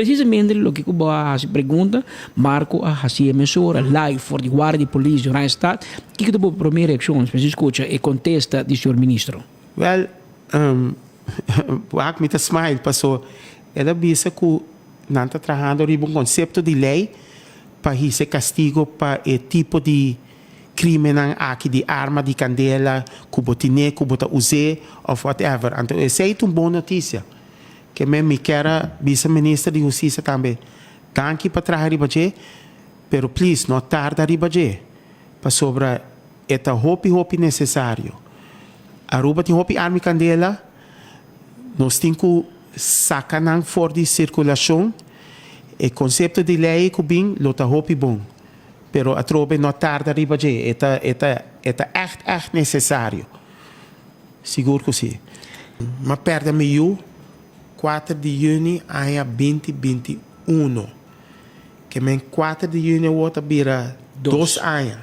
precisamente o que eu se pergunta, Marco a fazer mesura live for de guarda de polícia na estado, que é a primeira reação, se escuta e contesta do senhor ministro? Well, o me smile passou, ela disse que não está trabalhando um conceito de lei para esse castigo para o tipo de crime aqui de arma de candela, que botine, que bota usar ou whatever. Então, essa é uma boa notícia. Que me quero vice-ministro de Justiça também. Danke para trabalhar ribaje, pero please, não tarda ribaje. Para sobre esta hopi necessário. Aruba tem hopi arma candela, nós temos que sacar fora de circulação. O conceito de lei que bem, lota hopi bom. Pero a trobe não tarda ribaje. Eta echt necessário. Seguro que sim. Mas perda meio 4 de junho a 2021. Que men 4 de junho outra vira 2 anos.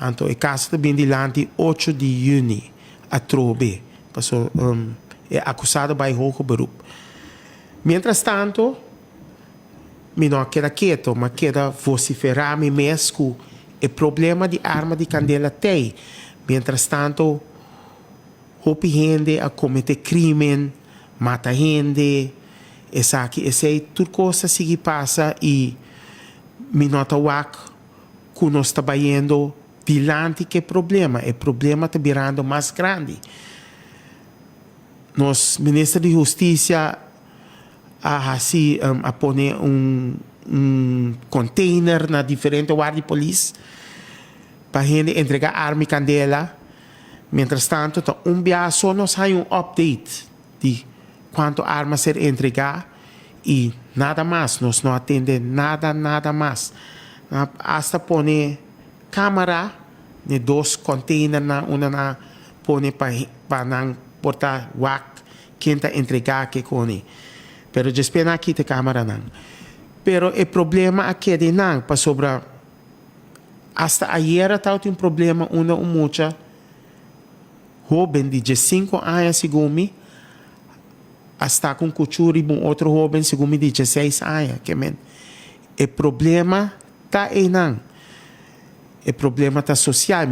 Então, o caso também de lante 8 de junho a trobe. Passou é acusado by hoge beroep. Mientras tanto, me não queda quieto, mas queda vociferar me mesmo o problema de arma de candela tem. Mientras tanto, hope gente a cometer crime, mata gente, essa é tudo coisa que passa e me nota que nós está indo dilante que problema, o problema está virando mais grande. Nos ministro de Justiça a poner container na diferente guarda de polícia para gente entregar arma e candela. Mientras tanto, só nós temos update de quanto arma ser entregar e nada mais. Nós não atendemos nada mais. Hasta poner câmera de 2 containers uma pone para portar quem está entregar que cone. Pero despena aqui te câmera não. Pero o problema aqui de não para sobre hasta ayer tem problema mucha jovem de 15 anos segundo hasta com cultura um outro jovem segundo de 16 anos que men o problema tá aí não o problema tá social.